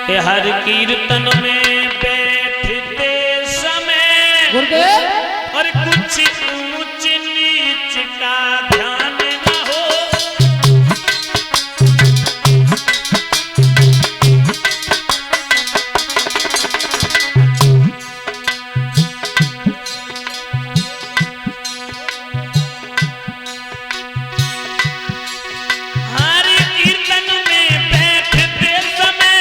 के हर कीर्तन में बैठते समय और कुछ ऊंच नीच का ध्यान न हो। हर कीर्तन में बैठते समय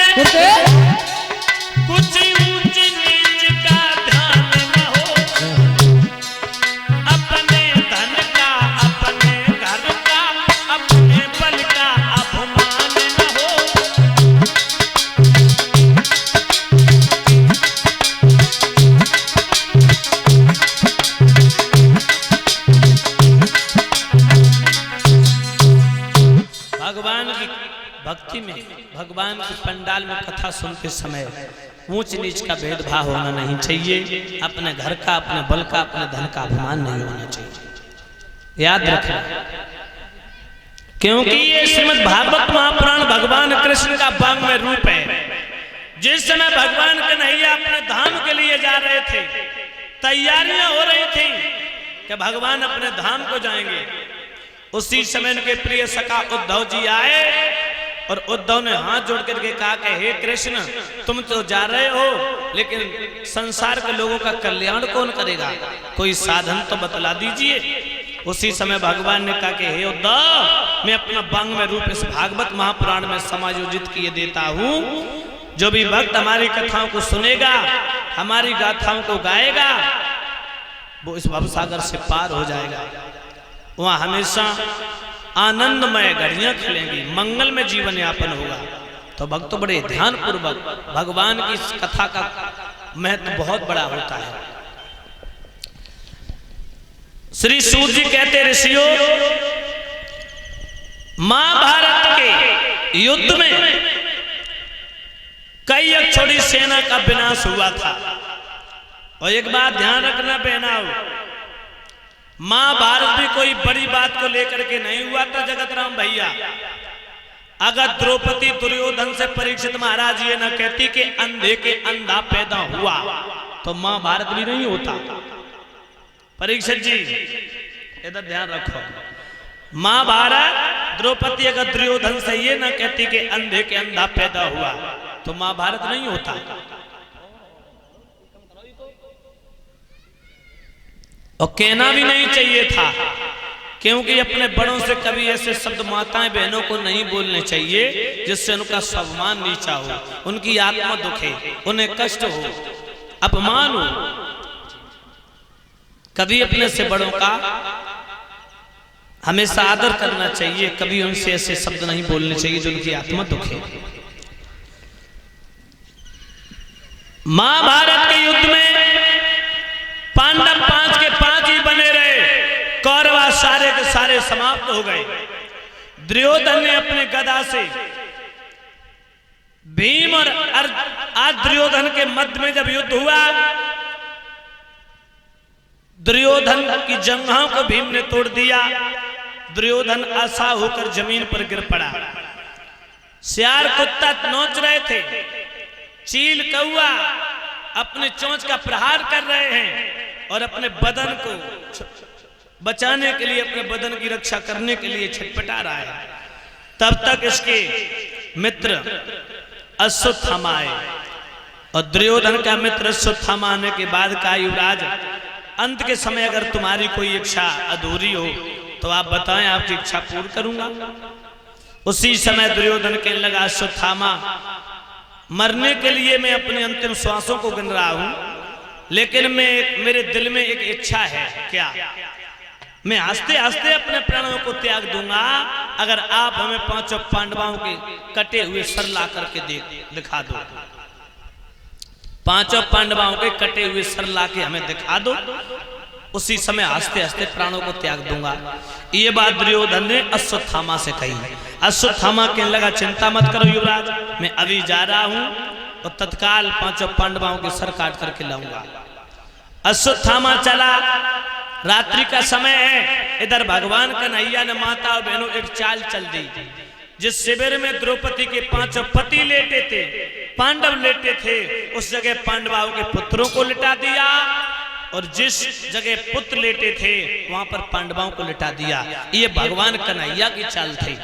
कुछ ऊंच नीच का ध्यान न हो। अपने धन का, अपने घर का, अपने बल का अपमान न हो। भगवान की भक्ति में, भगवान की पंडाल में कथा सुनते समय ऊंच नीच का भेदभाव होना नहीं चाहिए। अपने घर का, अपने बल का, अपने धन का अपमान नहीं होना चाहिए, याद रखना। क्योंकि ये श्रीमद् भागवत महापुराण भगवान कृष्ण का वाङ्मय रूप है। जिस समय भगवान कन्हैया अपने धाम के लिए जा रहे थे, तैयारियां हो रही थी कि भगवान अपने धाम को जाएंगे, उसी समय उनके प्रिय सखा उद्धव जी आए और उद्धव ने हाथ जोड़ करके कहा कि हे कृष्ण, तुम तो जा रहे हो, लेकिन संसार के लोगों का कल्याण कौन करेगा? कोई साधन तो बतला दीजिए। उसी समय भगवान ने कहा कि हे उद्धव, मैं अपना वाङ्मय रूप इस भागवत महापुराण में समायोजित किए देता हूँ। जो भी भक्त हमारी कथाओं को सुनेगा, हमारी गाथाओं को गाएगा, वो इस भवसागर से पार हो जाएगा। वहां हमेशा आनंदमय घड़ियां खिलेंगी, मंगल में जीवन यापन होगा। तो भक्त बड़े ध्यान पूर्वक, भगवान की इस कथा का महत्व बहुत बड़ा होता है। श्री सूत जी कहते, ऋषियों, महाभारत के युद्ध में कई अक्षौणी सेना का विनाश हुआ था। और एक बात ध्यान रखना बहना, महाभारत भी कोई बड़ी बात को लेकर के नहीं हुआ था जगत राम भैया। अगर द्रौपदी दुर्योधन से परीक्षित महाराज ये न कहती कि अंधे के अंधा पैदा हुआ, तो महाभारत भी नहीं होता। परीक्षित जी इधर ध्यान रखो, महाभारत द्रौपदी अगर दुर्योधन से ये न कहती कि अंधे के अंधा पैदा हुआ, तो महाभारत नहीं होता। और कहना भी नहीं चाहिए था, क्योंकि अपने बड़ों से कभी ऐसे शब्द माताएं बहनों को नहीं बोलने चाहिए जिससे उनका स्वाभिमान नीचा हो, उनकी आत्मा दुखे, उन्हें कष्ट हो, अपमान हो। कभी अपने से बड़ों का हमेशा आदर करना चाहिए, कभी उनसे ऐसे शब्द नहीं बोलने चाहिए जो उनकी आत्मा दुखे। महाभारत के युद्ध में पांडव 5 के 5 ही बने रहे, कौरव सारे के सारे समाप्त हो गए। दुर्योधन ने अपने गदा से भीम और आज दुर्योधन के मध्य में जब युद्ध हुआ, दुर्योधन की जंघाओं को भीम ने तोड़ दिया। दुर्योधन आशा होकर जमीन पर गिर पड़ा। सियार कुत्ता नोच रहे थे, चील कौआ अपने चोंच का प्रहार कर रहे हैं और अपने बदन को बचाने के लिए, अपने बदन की रक्षा करने के लिए छटपटा रहा है। तब तक इसके मित्र अश्वत्थामा आए और दुर्योधन का मित्र अश्वत्थामा आने के बाद कहा, युवराज, अंत के समय अगर तुम्हारी कोई इच्छा अधूरी हो तो आप बताएं, आपकी इच्छा पूर्ण करूंगा। उसी समय दुर्योधन कहने लगा, अश्वत्थामा, मरने के लिए मैं अपने अंतिम श्वासों को गिन रहा हूं, लेकिन मेरे दिल में एक इच्छा है। क्या? मैं हंसते हंसते अपने प्राणों को त्याग दूंगा अगर आप हमें 5 पांडवों के कटे हुए सर ला करके दिखा दो। 5 पांडवों के कटे हुए सर ला के हमें दिखा दो, उसी समय हंसते हंसते प्राणों को त्याग दूंगा। ये बात दुर्योधन ने अश्वत्थामा से कही। अश्वत्थामा कहने लगा, चिंता मत करो युवराज, मैं अभी जा रहा हूं और तत्काल 5 पांडवों के सर काट करके लाऊंगा। अश्वत्थामा चला। रात्रि का समय है। इधर भगवान कन्हैया ने माता और बहनों एक चाल चल दी। जिस शिविर में द्रौपदी के 5 पति लेटे थे, पांडव लेटे थे उस जगह पांडवों के पुत्रों को लिटा दिया, और जिस जगह पुत्र लेटे थे वहां पर पांडवों को लिटा दिया। ये भगवान कन्हैया की चाल थी।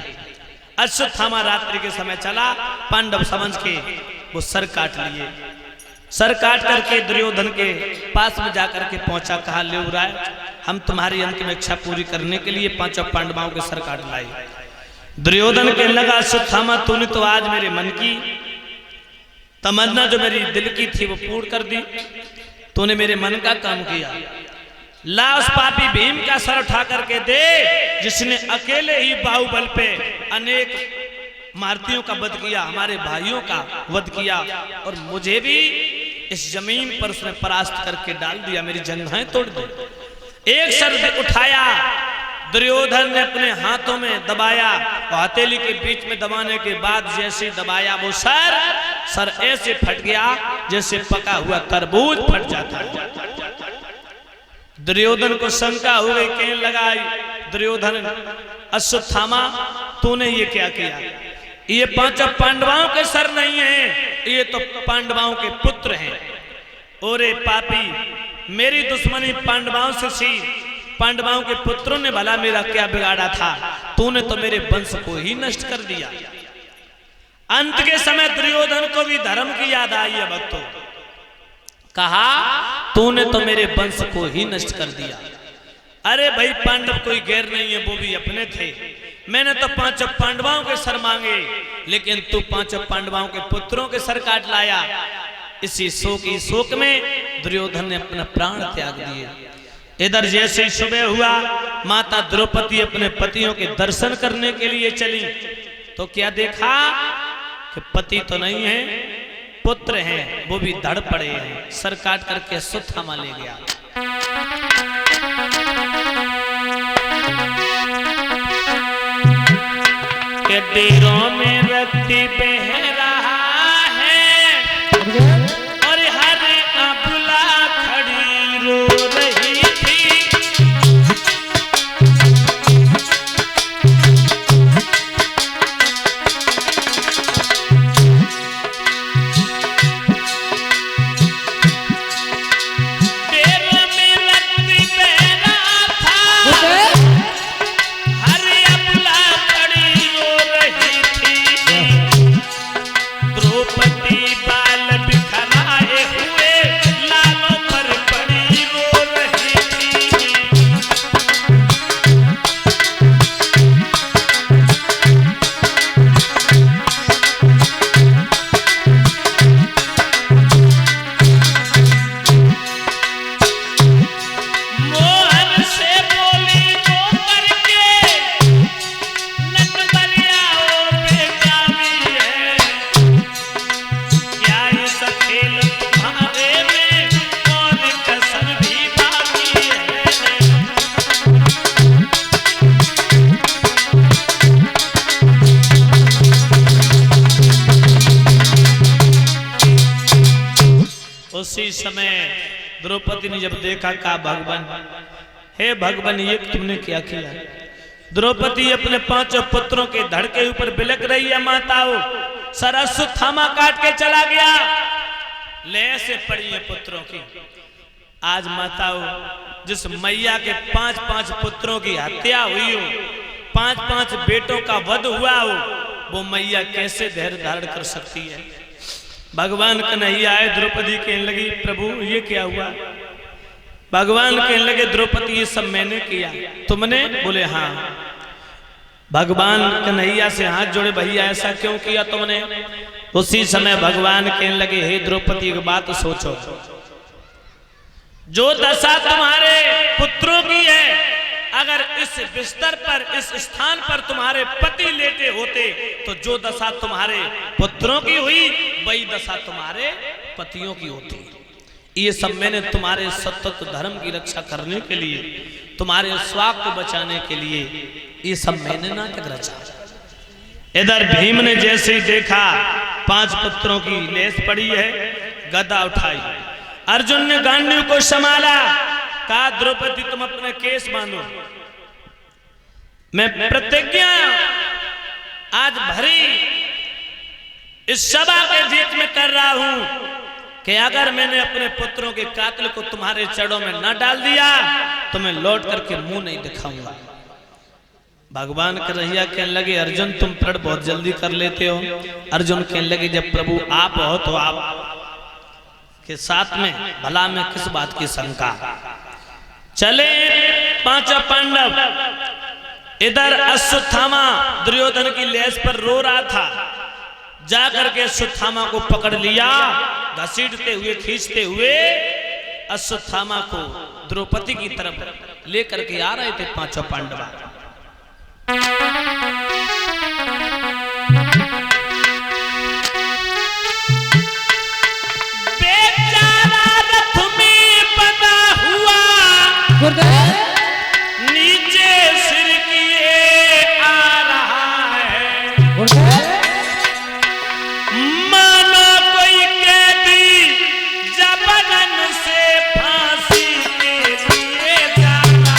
अश्वत्थामा रात्रि के समय चला, पांडव समझ के वो सर काट लिए। सर काट करके दुर्योधन के पास में जाकर के पहुंचा, कहा ले राय, हम तुम्हारी अंतिम इच्छा पूरी करने के लिए 5 पांडवों के सर काट लाए। दुर्योधन के लगा, अश्वत्थामा तूने तो आज मेरे मन की तमन्ना जो मेरी दिल की थी वो पूर्ण कर दी, तूने मेरे मन का काम किया। ला उस पापी भीम का सर उठा करके दे जिसने अकेले ही बाहुबल पे अनेक मार्तियों का वध किया, हमारे भाइयों का वध किया, और मुझे भी इस जमीन पर उसने परास्त करके डाल दिया, मेरी जंघाएं तोड़ दी। एक सर उठाया, दुर्योधन ने अपने हाथों में दबाया, हथेली के बीच में दबाने के बाद जैसे दबाया वो सर ऐसे फट गया जैसे पका हुआ तरबूज फट जाता है। दुर्योधन को शंका हो गई, कहने लगा दुर्योधन, अश्वत्थामा तूने ये क्या किया? ये 5 पांडवों के सर नहीं है, ये तो पांडवों के पुत्र हैं। ओरे पापी, मेरी दुश्मनी पांडवों से थी, पांडवों के पुत्रों ने भला मेरा क्या बिगाड़ा था? तूने तो मेरे वंश को ही नष्ट कर दिया। अंत के समय दुर्योधन को भी धर्म की याद आई है भक्तों, कहा तूने तो मेरे वंश को ही नष्ट कर दिया। अरे भाई, पांडव कोई गैर नहीं है, वो भी अपने थे। मैंने तो 5 पांडवों के सर मांगे, लेकिन तू 5 पांडवों के पुत्रों के सर काट लाया। इसी शोक में दुर्योधन ने अपना प्राण त्याग दिए। इधर जैसे ही सुबह हुआ, माता द्रौपदी अपने पतियों के दर्शन करने के लिए चली, तो क्या देखा कि पति तो नहीं है, पुत्र हैं, वो भी धड़ पड़े हैं। सर काट करके अश्वत्थामा ले गया। के डेरों में रक्ति बह रहा है और हर अबला खड़ी रो रही थी। डेरों में रक्ति बह रहा था, हर अबला खड़ी रो रही थी। द्रौपदी बाल बिखराए हुए लालों पर पड़ी रो रही थी। मोहन से बोली वो करके, नटबरिया ओ बेकाबी है। क्या इस खेल तुम्हारे में और कसर भी बाकी है? उसी समय द्रौपदी ने जब देखा, कहा भगवान, हे भगवान, ये तुमने क्या किया? द्रौपदी अपने 5 पुत्रों के धड़ के ऊपर बिलक रही है। माताओं, सर अश्वत्थामा काट के चला गया, ले से पड़ी है पुत्रों की। आज माताओं, जिस मैया के 5-5 पुत्रों की हत्या हुई हो, 5-5 बेटों का वध हुआ हो, वो मैया कैसे धैर्य धारण कर सकती है? भगवान कन्हैया आए, द्रौपदी कहने लगी, प्रभु ये क्या हुआ? भगवान कहने लगे, द्रौपदी ये सब मैंने किया, तुमने? बोले हाँ। भगवान कन्हैया से हाथ जोड़े, भैया ऐसा क्यों किया तुमने? उसी समय भगवान कहने लगे, हे द्रौपदी की बात सोचो, जो दशा तुम्हारे पुत्रों की है, अगर इस बिस्तर पर, इस स्थान पर तुम्हारे पति लेटे होते तो जो दशा तुम्हारे पुत्रों की हुई वही दशा तुम्हारे पतियों की होती। ये सब मैंने तुम्हारे सतत धर्म की रक्षा करने के लिए, तुम्हारे स्वास्थ्य को बचाने के लिए ये सब मैंने नाटक रचा। इधर भीम ने जैसे ही देखा 5 पुत्रों की लेस पड़ी है, गदा उठाई, अर्जुन ने गांडीव को संभाला, कहा द्रौपदी तुम अपने केस बांधो, मैं प्रतिज्ञा आज भरी इस सभा के बीच में कर रहा हूं कि अगर मैंने अपने पुत्रों के कातिल को तुम्हारे चरणों में न डाल दिया तो मैं लौट करके मुंह नहीं दिखाऊंगा। भगवान कन्हैया कहने लगे अर्जुन तुम प्रण बहुत जल्दी कर लेते हो। अर्जुन कहने लगे जब प्रभु आप हो तो आप के साथ में भला में किस बात की शंका। चले पांचों पांडव। इधर अश्वत्थामा दुर्योधन की लेस पर रो रहा था, जाकर के अश्वत्थामा को पकड़ लिया, घसीटते हुए खींचते हुए अश्वत्थामा को द्रौपदी की तरफ लेकर के आ रहे थे पांचों पांडव। बेचारा रथ में बंधा हुआ नीचे सिर किए आ रहा है। मानो कोई कैदी जबरन से फांसी के लिए जा रहा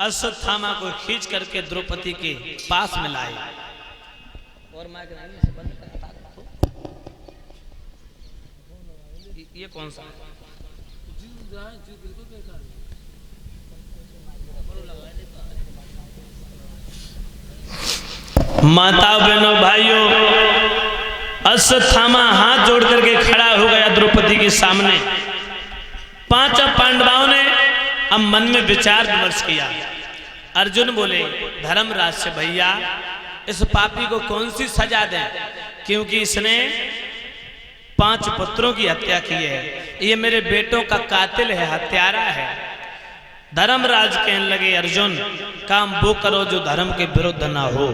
अश्वत्थामा को खींच करके द्रौपदी के पास में लाए। और ये कौन सा माता बहनों भाइयों, अश्वत्थामा हाथ जोड़ करके खड़ा हो गया द्रौपदी के सामने। पांचों पांडवों ने अब मन में विचार विमर्श किया। अर्जुन बोले धर्मराज से भैया इस पापी को कौन सी सजा दें, क्योंकि इसने 5 पुत्रों की हत्या की है, ये मेरे बेटों का कातिल है, हत्यारा है। धर्मराज कहने लगे अर्जुन काम वो करो जो धर्म के विरुद्ध ना हो,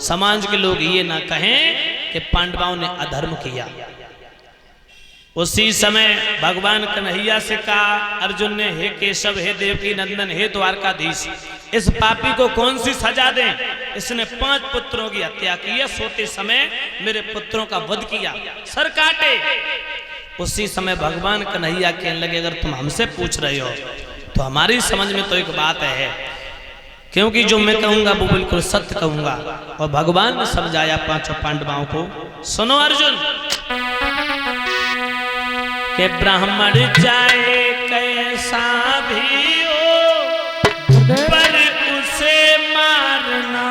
समाज के लोग ये ना कहें कि पांडवों ने अधर्म किया। उसी समय भगवान कन्हैया से कहा अर्जुन ने हे केशव, हे देवकी नंदन, हे द्वारकाधीश, इस पापी को कौन सी सजा दें? इसने 5 पुत्रों की हत्या की है, सोते समय मेरे पुत्रों का वध किया, सर काटे। उसी समय भगवान कन्हैया कहने लगे अगर तुम हमसे पूछ रहे हो तो हमारी समझ में तो एक बात है, क्योंकि जो मैं कहूंगा वो बिल्कुल सत्य कहूंगा। और भगवान ने समझाया 5 पांडवों को, सुनो अर्जुन के ब्राह्मण चाहे कैसा भी हो पर उसे मारना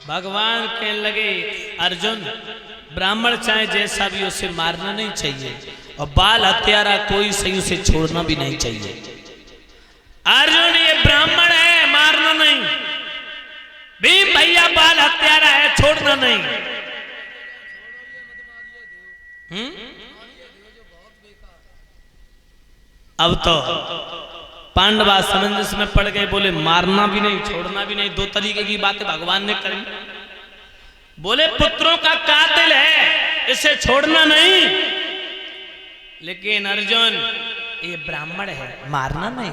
भगवान कहने लगे अर्जुन ब्राह्मण चाहे जैसा भी उसे मारना नहीं चाहिए, और बाल हत्यारा कोई सही उसे छोड़ना भी नहीं चाहिए। अर्जुन ये ब्राह्मण है, मारना नहीं। भीम भैया बाल हत्यारा है, छोड़ना नहीं। अब तो पांडवा समंजस में पड़ गए, बोले मारना भी नहीं छोड़ना भी नहीं, दो तरीके की बातें भगवान ने करी। बोले पुत्रों का कातिल है, इसे छोड़ना नहीं, लेकिन अर्जुन ये ब्राह्मण है, मारना नहीं।